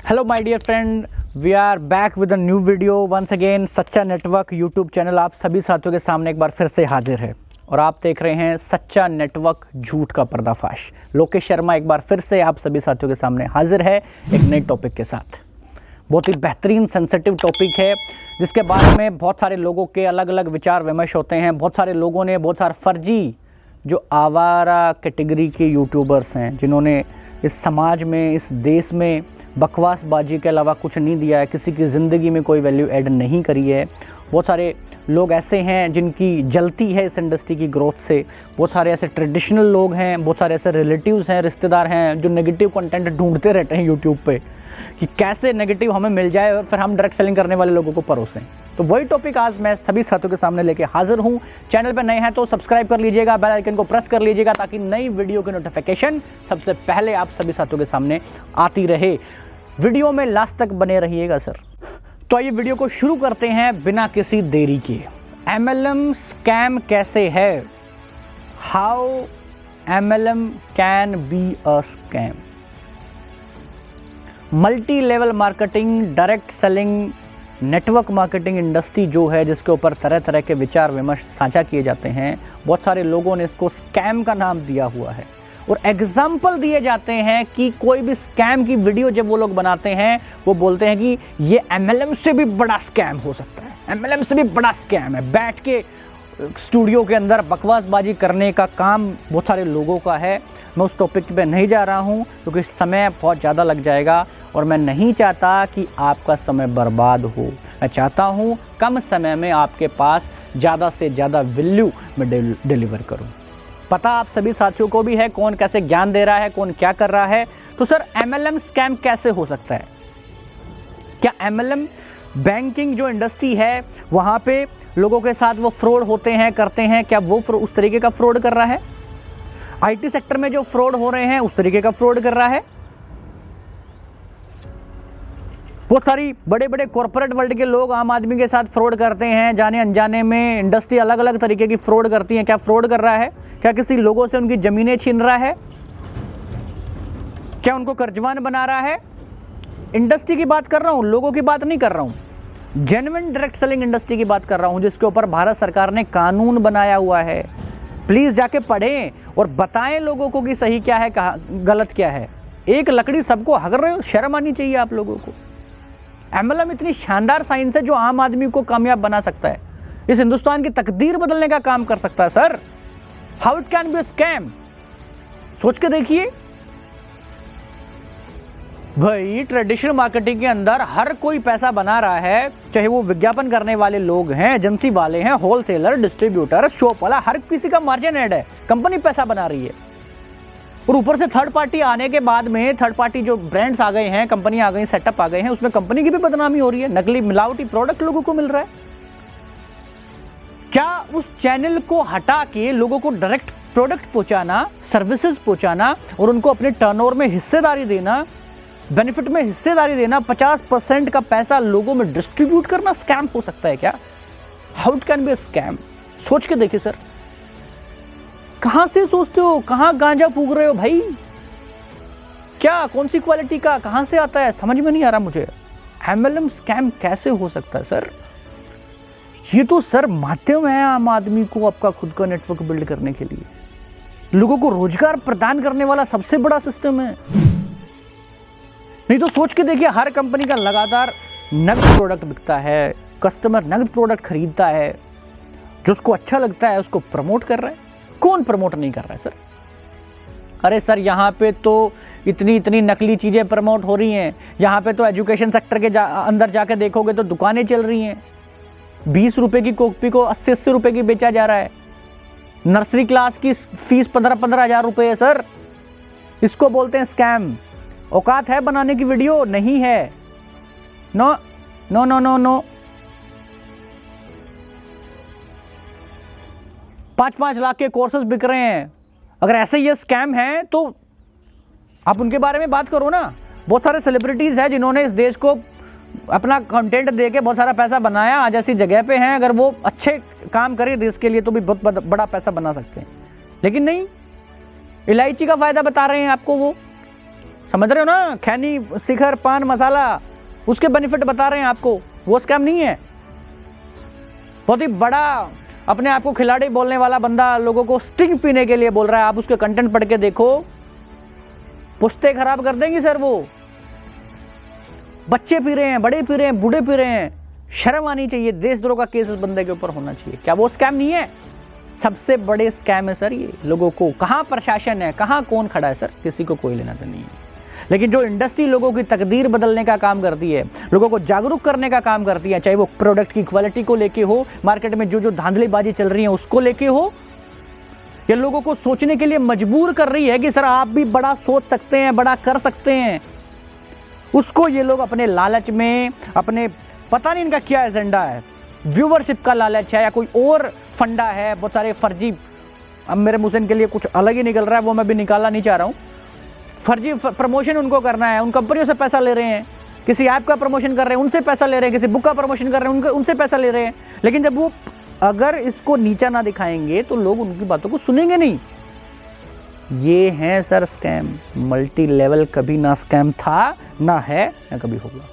Hello my dear friend, we are back with a new video once again. सच्चा network YouTube channel आप सभी साथियों के सामने एक बार फिर से हाजिर है और आप देख रहे हैं सच्चा नेटवर्क झूठ का पर्दाफाश। लोकेश शर्मा एक बार फिर से आप सभी साथियों के सामने हाजिर है एक नए टॉपिक के साथ। बहुत ही बेहतरीन सेंसिटिव टॉपिक है जिसके बारे में बहुत सारे लोगों के अलग अलग विचार विमर्श होते हैं। बहुत सारे लोगों ने, बहुत सारे फर्जी जो आवारा कैटेगरी के यूट्यूबर्स हैं जिन्होंने इस समाज में, इस देश में बकवासबाजी के अलावा कुछ नहीं दिया है, किसी की ज़िंदगी में कोई वैल्यू ऐड नहीं करी है। बहुत सारे लोग ऐसे हैं जिनकी जलती है इस इंडस्ट्री की ग्रोथ से। बहुत सारे ऐसे ट्रेडिशनल लोग हैं, बहुत सारे ऐसे रिलेटिव्स हैं, रिश्तेदार हैं जो नेगेटिव कंटेंट ढूंढते रहते हैं यूट्यूब पे कि कैसे नेगेटिव हमें मिल जाए और फिर हम डायरेक्ट सेलिंग करने वाले लोगों को परोसें। तो वही टॉपिक आज मैं सभी साथियों के सामने लेके हाजिर हूं। चैनल पर नए हैं तो सब्सक्राइब कर लीजिएगा, बेल आइकन को प्रेस कर लीजिएगा ताकि नई वीडियो की नोटिफिकेशन सबसे पहले आप सभी साथियों के सामने आती रहे। वीडियो में लास्ट तक बने रहिएगा सर। तो आइए वीडियो को शुरू करते हैं बिना किसी देरी के। MLM स्कैम कैसे है? How MLM can be a scam. Multi level marketing, direct selling, network marketing industry जो है जिसके ऊपर तरह तरह के विचार विमर्श साझा किए जाते हैं, बहुत सारे लोगों ने इसको स्कैम का नाम दिया हुआ है और एग्जाम्पल दिए जाते हैं कि कोई भी स्कैम की वीडियो जब वो लोग बनाते हैं वो बोलते हैं कि ये MLM से भी बड़ा स्कैम हो सकता है, MLM से भी बड़ा स्कैम है। बैठ के स्टूडियो के अंदर बकवासबाजी करने का काम बहुत सारे लोगों का है। मैं उस टॉपिक पे नहीं जा रहा हूं क्योंकि समय बहुत ज़्यादा लग जाएगा और मैं नहीं चाहता कि आपका समय बर्बाद हो। मैं चाहता हूं कम समय में आपके पास ज़्यादा से ज़्यादा वैल्यू मैं डिलीवर करूं। पता आप सभी साथियों को भी है कौन कैसे ज्ञान दे रहा है, कौन क्या कर रहा है। तो सर MLM स्कैम कैसे हो सकता है? क्या MLM बैंकिंग जो इंडस्ट्री है वहाँ पे लोगों के साथ वो फ्रॉड होते हैं, करते हैं, क्या वो उस तरीके का फ्रॉड कर रहा है? IT सेक्टर में जो फ्रॉड हो रहे हैं उस तरीके का फ्रॉड कर रहा है? बहुत सारी बड़े बड़े कॉर्पोरेट वर्ल्ड के लोग आम आदमी के साथ फ्रॉड करते हैं, जाने अनजाने में इंडस्ट्री अलग अलग तरीके की फ्रॉड करती है। क्या फ्रॉड कर रहा है? क्या किसी लोगों से उनकी जमीनें छीन रहा है? क्या उनको कर्जवान बना रहा है? इंडस्ट्री की बात कर रहा हूं, लोगों की बात नहीं कर रहा हूं। जेन्युइन डायरेक्ट सेलिंग इंडस्ट्री की बात कर रहा हूं जिसके ऊपर भारत सरकार ने कानून बनाया हुआ है। प्लीज जाके पढ़ें और बताएं लोगों को कि सही क्या है, गलत क्या है। एक लकड़ी सबको हग रहे हो, शर्म आनी चाहिए आप लोगों को। MLM इतनी शानदार साइंस है जो आम आदमी को कामयाब बना सकता है, इस हिंदुस्तान की तकदीर बदलने का काम कर सकता है। Sir how it can be a scam? सोच के देखिए भाई। ट्रेडिशनल मार्केटिंग के अंदर हर कोई पैसा बना रहा है, चाहे वो विज्ञापन करने वाले लोग हैं, एजेंसी वाले हैं, होलसेलर, डिस्ट्रीब्यूटर, शॉप वाला, हर किसी का मार्जिन ऐड है। कंपनी पैसा बना रही है और ऊपर से थर्ड पार्टी आने के बाद में, थर्ड पार्टी जो ब्रांड्स आ गए हैं, कंपनी आ गई, सेटअप आ गए हैं, उसमें कंपनी की भी बदनामी हो रही है। नकली मिलावटी प्रोडक्ट लोगों को मिल रहा है। क्या उस चैनल को हटा के लोगों को डायरेक्ट प्रोडक्ट पहुंचाना, सर्विसेज पहुंचाना और उनको अपने टर्नओवर में हिस्सेदारी देना, बेनिफिट में हिस्सेदारी देना, 50% का पैसा लोगों में डिस्ट्रीब्यूट करना स्कैम हो सकता है क्या? How it can be a scam? सोच के देखिए सर। कहां से सोचते हो, कहां गांजा फूक रहे हो भाई? क्या, कौन सी क्वालिटी का, कहां से आता है, समझ में नहीं आ रहा मुझे। MLM स्कैम कैसे हो सकता है सर? ये तो सर माध्यम है आम आदमी को आपका खुद का नेटवर्क बिल्ड करने के लिए, लोगों को रोजगार प्रदान करने वाला सबसे बड़ा सिस्टम है। नहीं तो सोच के देखिए, हर कंपनी का लगातार नगद प्रोडक्ट बिकता है, कस्टमर नगद प्रोडक्ट खरीदता है, जो उसको अच्छा लगता है उसको प्रमोट कर रहा है। कौन प्रमोट नहीं कर रहा है सर? अरे सर यहाँ पे तो इतनी नकली चीजें प्रमोट हो रही हैं। यहाँ पे तो एजुकेशन सेक्टर के अंदर जाके देखोगे तो दुकानें चल रही हैं, 20 रुपए की कॉपी को 80-80 रुपए की बेचा जा रहा है। नर्सरी क्लास की फीस 15-15 हजार रुपए है सर। इसको बोलते हैं स्कैम। औकात है बनाने की वीडियो? नहीं है। No no no no no. 5-5 lakh के कोर्सेज बिक रहे हैं। अगर ऐसे ये स्कैम है तो आप उनके बारे में बात करो ना। बहुत सारे सेलिब्रिटीज हैं जिन्होंने इस देश को अपना कंटेंट दे के बहुत सारा पैसा बनाया, आज ऐसी जगह पे हैं। अगर वो अच्छे काम करें देश के लिए तो भी बहुत बड़ा पैसा बना सकते हैं, लेकिन नहीं। इलायची का फायदा बता रहे हैं आपको वो। समझ रहे हो ना, खैनी, शिखर, पान मसाला, उसके बेनिफिट बता रहे हैं आपको, वो स्कैम नहीं है। बहुत ही बड़ा अपने आप को खिलाड़ी बोलने वाला बंदा लोगों को स्टिंग पीने के लिए बोल रहा है, आप उसके कंटेंट पढ़ के देखो, पुश्ते खराब कर देंगी सर। वो बच्चे पी रहे हैं, बड़े पी रहे हैं, बूढ़े पी रहे हैं, शर्म आनी चाहिए। देशद्रोह का केस उस बंदे के ऊपर होना चाहिए। क्या वो स्कैम नहीं है? सबसे बड़े स्कैम है सर ये। लोगों को कहां प्रशासन है, कहां कौन खड़ा है सर, किसी को कोई लेना देना नहीं है। लेकिन जो इंडस्ट्री लोगों की तकदीर बदलने का काम करती है, लोगों को जागरूक करने का काम करती है, चाहे वो प्रोडक्ट की क्वालिटी को लेके हो, मार्केट में जो जो धांधलीबाजी चल रही है उसको लेके हो, या लोगों को सोचने के लिए मजबूर कर रही है कि सर आप भी बड़ा सोच सकते हैं, बड़ा कर सकते हैं, उसको ये लोग अपने लालच में, अपने पता नहीं इनका क्या एजेंडा है, व्यूवरशिप का लालच है या कोई और फंडा है, बहुत सारे फर्जी, अब मेरे मुंह से इनके लिए कुछ अलग ही निकल रहा है, वो मैं भी निकालना नहीं चाह रहा हूँ। फर्जी प्रमोशन उनको करना है, उन कंपनियों से पैसा ले रहे हैं, किसी ऐप का प्रमोशन कर रहे हैं उनसे पैसा ले रहे हैं, किसी बुक का प्रमोशन कर रहे हैं उनसे पैसा ले रहे हैं। लेकिन जब वो अगर इसको नीचा ना दिखाएंगे तो लोग उनकी बातों को सुनेंगे नहीं। ये है सर स्कैम। मल्टी लेवल कभी ना स्कैम था, ना है, ना कभी होगा।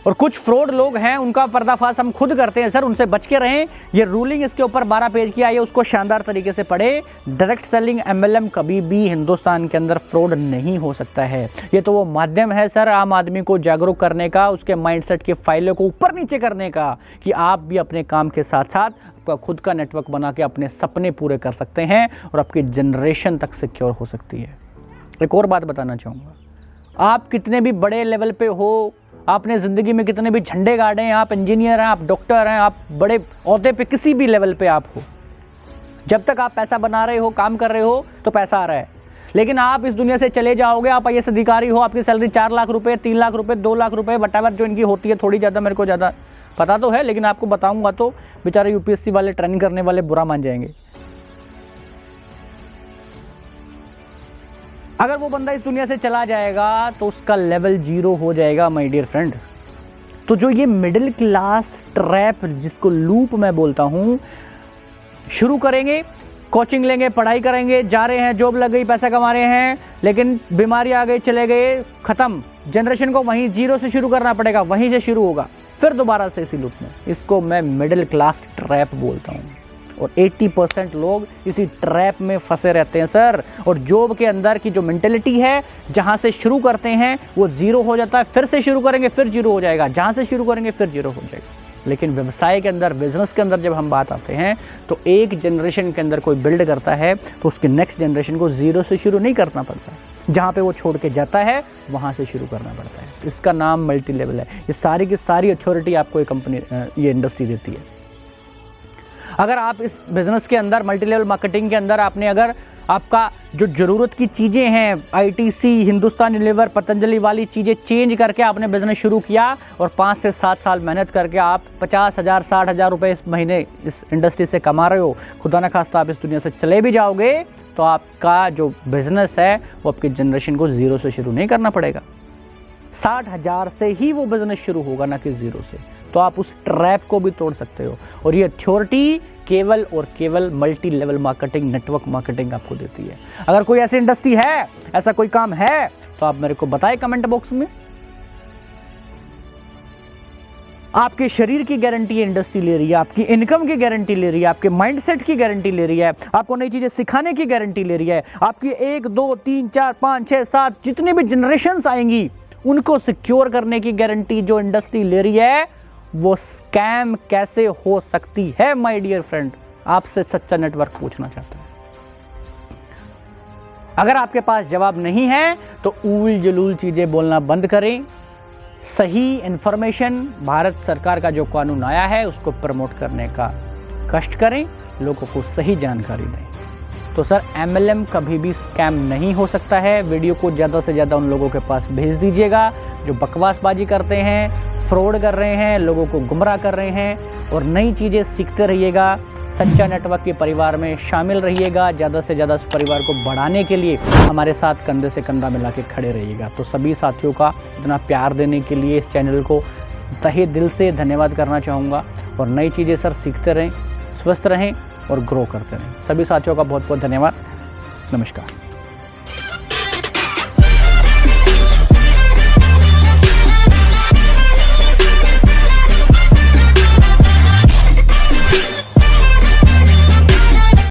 और कुछ फ्रॉड लोग हैं, उनका पर्दाफाश हम खुद करते हैं सर, उनसे बच के रहें। ये रूलिंग इसके ऊपर 12 पेज की आई है, उसको शानदार तरीके से पढ़े। डायरेक्ट सेलिंग MLM कभी भी हिंदुस्तान के अंदर फ्रॉड नहीं हो सकता है। ये तो वो माध्यम है सर आम आदमी को जागरूक करने का, उसके माइंडसेट के फाइलों को ऊपर नीचे करने का, कि आप भी अपने काम के साथ साथ आपका खुद का नेटवर्क बना के अपने सपने पूरे कर सकते हैं और आपकी जनरेशन तक सिक्योर हो सकती है। एक और बात बताना चाहूँगा, आप कितने भी बड़े लेवल पे हो, आपने ज़िंदगी में कितने भी झंडे गाड़े हैं, आप इंजीनियर हैं, आप डॉक्टर हैं, आप बड़े ओहदे पे किसी भी लेवल पे आप हो, जब तक आप पैसा बना रहे हो, काम कर रहे हो तो पैसा आ रहा है। लेकिन आप इस दुनिया से चले जाओगे, आप IAS अधिकारी हो, आपकी सैलरी 4 लाख रुपए, 3 लाख रुपए, 2 लाख रुपए, वटएवर जो इनकी होती है, थोड़ी ज़्यादा, मेरे को ज़्यादा पता तो है, लेकिन आपको बताऊँगा तो बेचारे UPSC वाले, ट्रेनिंग करने वाले बुरा मान जाएंगे। अगर वो बंदा इस दुनिया से चला जाएगा तो उसका लेवल 0 हो जाएगा माय डियर फ्रेंड। तो जो ये मिडिल क्लास ट्रैप, जिसको लूप मैं बोलता हूँ, शुरू करेंगे, कोचिंग लेंगे, पढ़ाई करेंगे, जा रहे हैं, जॉब लग गई, पैसा कमा रहे हैं, लेकिन बीमारी आ गई, चले गए, खत्म। जनरेशन को वहीं 0 से शुरू करना पड़ेगा, वहीं से शुरू होगा, फिर दोबारा से इसी लूप में। इसको मैं मिडिल क्लास ट्रैप बोलता हूँ। और 80% लोग इसी ट्रैप में फंसे रहते हैं सर। और जॉब के अंदर की जो मेंटेलिटी है, जहां से शुरू करते हैं वो 0 हो जाता है, फिर से शुरू करेंगे फिर 0 हो जाएगा, जहां से शुरू करेंगे फिर 0 हो जाएगा। लेकिन व्यवसाय के अंदर, बिजनेस के अंदर जब हम बात आते हैं तो एक जनरेशन के अंदर कोई बिल्ड करता है तो उसके नेक्स्ट जनरेशन को 0 से शुरू नहीं करना पड़ता, जहाँ पे वो छोड़ के जाता है वहाँ से शुरू करना पड़ता है। इसका नाम मल्टी लेवल है। ये सारी की सारी अथॉरिटी आपको ये कंपनी, ये इंडस्ट्री देती है। अगर आप इस बिज़नेस के अंदर, मल्टी लेवल मार्केटिंग के अंदर, आपने अगर आपका जो ज़रूरत की चीज़ें हैं, ITC, हिंदुस्तान यूनिलीवर, पतंजलि वाली चीज़ें चेंज करके आपने बिज़नेस शुरू किया और 5 से 7 साल मेहनत करके आप 50,000, 60,000 रुपये इस महीने इस इंडस्ट्री से कमा रहे हो, खुदा न खास्ता आप इस दुनिया से चले भी जाओगे तो आपका जो बिज़नेस है वो आपकी जनरेशन को 0 से शुरू नहीं करना पड़ेगा। 60,000 से ही वो बिज़नेस शुरू होगा, ना कि 0 से। तो आप उस ट्रैप को भी तोड़ सकते हो। और ये अथॉरिटी केवल और केवल multi level marketing, network marketing आपको देती है। अगर कोई ऐसी इंडस्ट्री है, ऐसा कोई काम है, तो आप मेरे को बताएं कमेंट बॉक्स में। आपके शरीर की गारंटी ये इंडस्ट्री ले रही है, आपकी इनकम की गारंटी ले रही है, आपके माइंडसेट की गारंटी ले रही है, आपको नई चीजें सिखाने की गारंटी ले रही है, आपकी 1, 2, 3, 4, 5, 6, 7 जितनी भी जनरेशंस आएंगी उनको सिक्योर करने की गारंटी जो इंडस्ट्री ले रही है, वो स्कैम कैसे हो सकती है माय डियर फ्रेंड? आपसे सच्चा नेटवर्क पूछना चाहता है। अगर आपके पास जवाब नहीं है तो ऊल जलूल चीजें बोलना बंद करें। सही इंफॉर्मेशन, भारत सरकार का जो कानून आया है उसको प्रमोट करने का कष्ट करें, लोगों को सही जानकारी दें। तो सर MLM कभी भी स्कैम नहीं हो सकता है। वीडियो को ज़्यादा से ज़्यादा उन लोगों के पास भेज दीजिएगा जो बकवासबाजी करते हैं, फ्रॉड कर रहे हैं, लोगों को गुमराह कर रहे हैं। और नई चीज़ें सीखते रहिएगा, सच्चा नेटवर्क के परिवार में शामिल रहिएगा। ज़्यादा से ज़्यादा इस परिवार को बढ़ाने के लिए हमारे साथ कंधे से कंधा मिला के खड़े रहिएगा। तो सभी साथियों का इतना प्यार देने के लिए इस चैनल को तहे दिल से धन्यवाद करना चाहूँगा। और नई चीज़ें सर सीखते रहें, स्वस्थ रहें और ग्रो करते रहें। सभी साथियों का बहुत बहुत धन्यवाद। नमस्कार।